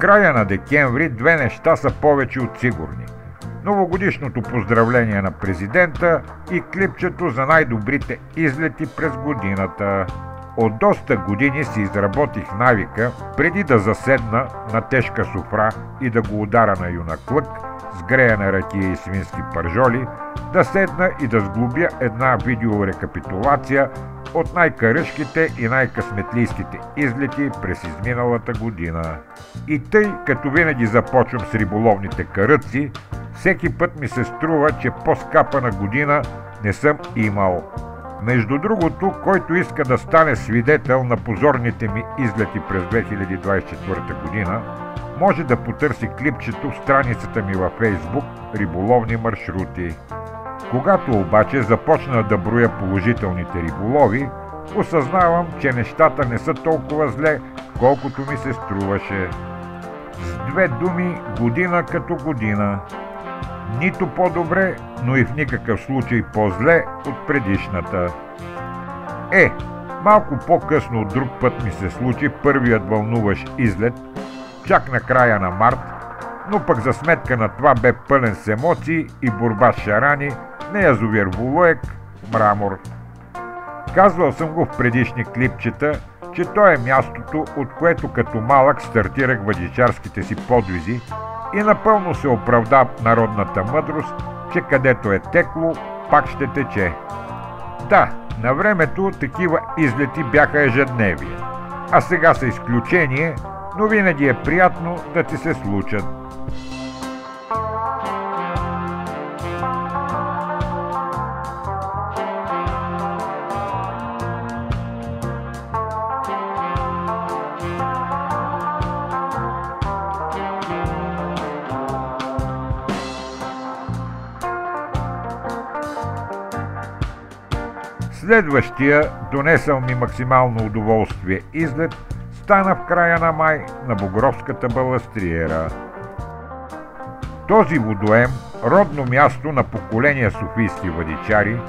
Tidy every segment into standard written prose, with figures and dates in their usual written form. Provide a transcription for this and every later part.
края на декември две неща са повече от сигурни: новогодишното поздравление на президента и клипчето за най-добрите излети през годината. От доста години си изработих навика, преди да заседна на тежка софра и да го удара на юнаклък с греяна ракия и свински пържоли, да седна и да сглобя една видеорекапитулация от най-каръшките и най-късметлийските излети през изминалата година. И тъй, като винаги започвам с риболовните каръци, всеки път ми се струва, че по-скапана година не съм имал. Между другото, който иска да стане свидетел на позорните ми излети през 2024 година, може да потърси клипчето в страницата ми във Фейсбук "Риболовни маршрути". Когато обаче започна да броя положителните риболови, осъзнавам, че нещата не са толкова зле, колкото ми се струваше. С две думи, година като година. Нито по-добре, но и в никакъв случай по-зле от предишната. Малко по-късно от друг път ми се случи първият вълнуващ излет, чак на края на март, но пък за сметка на това бе пълен с емоции и борба с шарани на язовир Волуек, Мрамор. Казвал съм го в предишни клипчета, че то е мястото, от което като малък стартирах въдичарските си подвизи, и напълно се оправда народната мъдрост, че където е текло, пак ще тече. Да, на времето такива излети бяха ежедневие, а сега са изключение, но винаги е приятно да ти се случат. Следващия, донесъл ми максимално удоволствие излет, стана в края на май на Богровската баластриера. Този водоем, родно място на поколения софийски въдичари,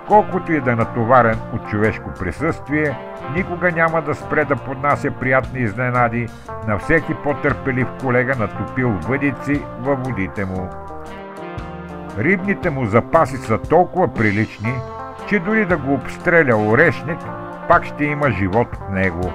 колкото и да е натоварен от човешко присъствие, никога няма да спре да поднася приятни изненади на всеки по-търпелив колега, натопил въдици във водите му. Рибните му запаси са толкова прилични, че дори да го обстреля орешник, пак ще има живот в него.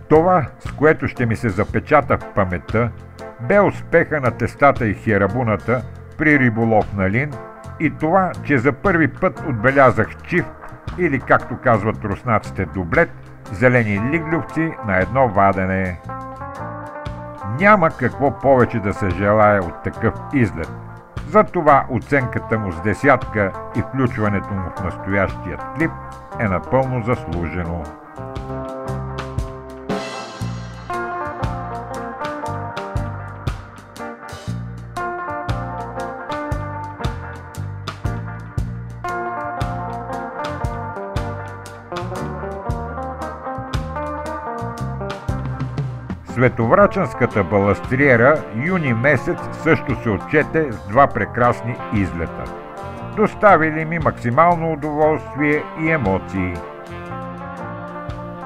Това, с което ще ми се запечата в паметта, бе успеха на тестата и херабуната при риболов на лин и това, че за първи път отбелязах чифт или, както казват руснаците, дублет, зелени лиглювци на едно вадене. Няма какво повече да се желая от такъв излет. Затова оценката му с 10 и включването му в настоящият клип е напълно заслужено. Световрачанската баластриера юни месец също се отчете с два прекрасни излета, доставили ми максимално удоволствие и емоции.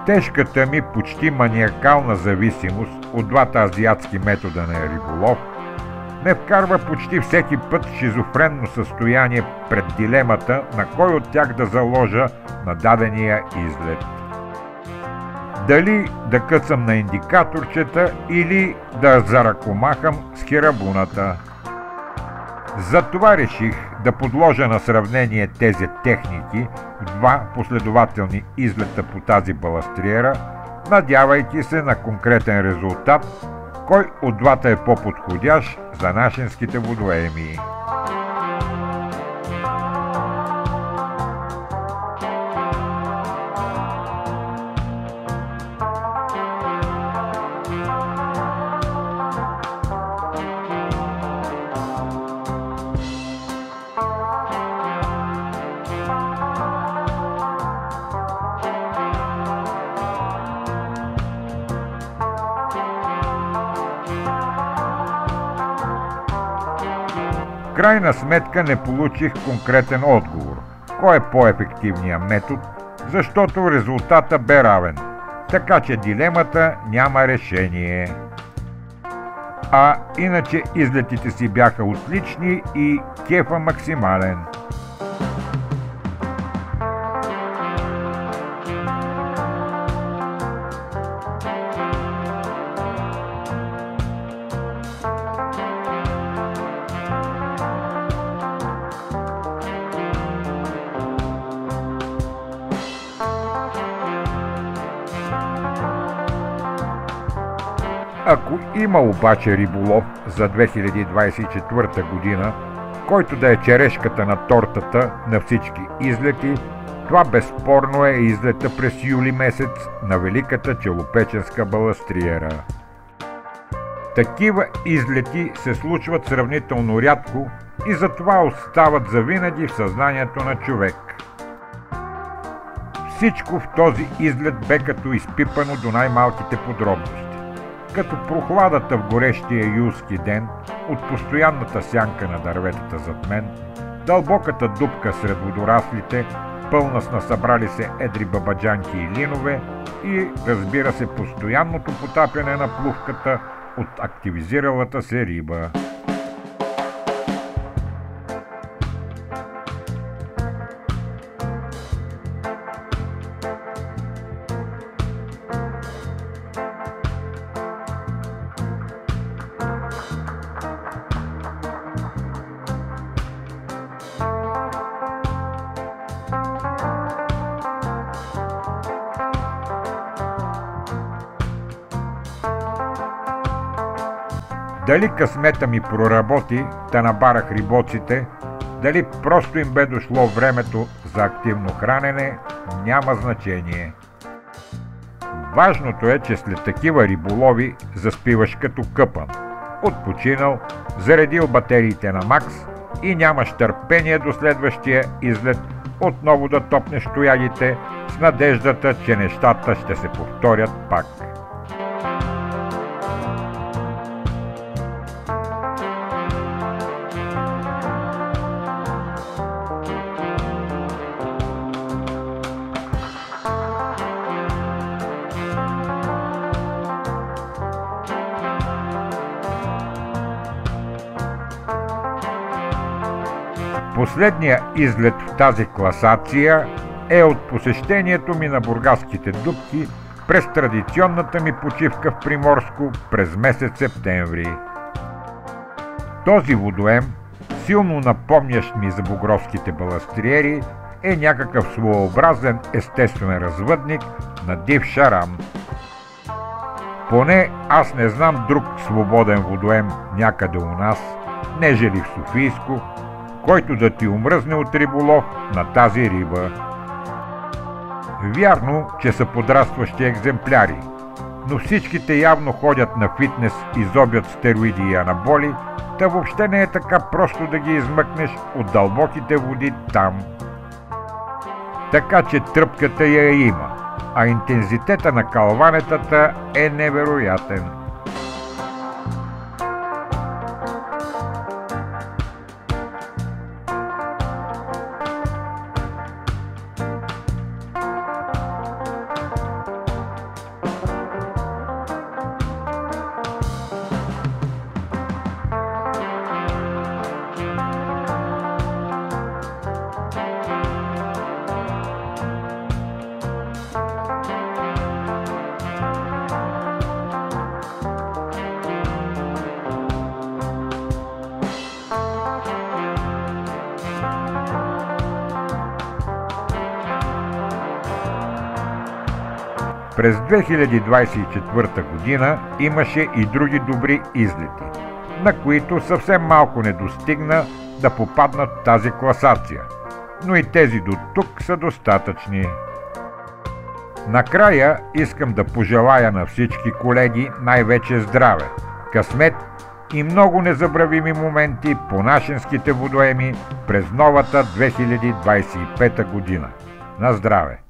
Тежката ми почти маниакална зависимост от двата азиатски метода на риболов ме вкарва почти всеки път в шизофренно състояние пред дилемата на кой от тях да заложа на дадения излет. Дали да къцам на индикаторчета или да заръкомахам с херабуната. Затова реших да подложа на сравнение тези техники в два последователни излета по тази баластриера, надявайки се на конкретен резултат, кой от двата е по-подходящ за нашинските водоеми. В крайна сметка не получих конкретен отговор. Кой е по-ефективният метод, защото резултата бе равен. Така че дилемата няма решение. А иначе излетите си бяха отлични и кефа максимален. Ако има обаче риболов за 2024 година, който да е черешката на тортата на всички излети, това безспорно е излета през юли месец на Великата Челопеченска баластриера. Такива излети се случват сравнително рядко и затова остават завинаги в съзнанието на човек. Всичко в този излет бе като изпипано до най-малките подробности. Като прохладата в горещия юлски ден, от постоянната сянка на дърветата зад мен, дълбоката дупка сред водораслите, пълна с насъбрали се едри бабаджанки и линове и, разбира се, постоянното потапяне на плувката от активизиралата се риба. Дали късмета ми проработи да набарах рибоците, дали просто им бе дошло времето за активно хранене, няма значение. Важното е, че след такива риболови заспиваш като къпан, отпочинал, заредил батериите на макс и нямаш търпение до следващия излет отново да топнеш тоягите с надеждата, че нещата ще се повторят пак. Последният излет в тази класация е от посещението ми на бургаските дупки през традиционната ми почивка в Приморско през месец септември. Този водоем, силно напомнящ ми за бугровските баластриери, е някакъв своеобразен естествен развъдник на див шаран. Поне аз не знам друг свободен водоем някъде у нас, нежели в Софийско, който да ти омръзне от риболов на тази риба. Вярно, че са подрастващи екземпляри, но всичките явно ходят на фитнес и зобят стероиди и анаболи, та въобще не е така просто да ги измъкнеш от дълбоките води там. Така че тръпката я има, а интензитета на калванетата е невероятен. През 2024 година имаше и други добри излети, на които съвсем малко не достигна да попаднат в тази класация, но и тези до тук са достатъчни. Накрая искам да пожелая на всички колеги най-вече здраве, късмет и много незабравими моменти по нашинските водоеми през новата 2025 година. На здраве!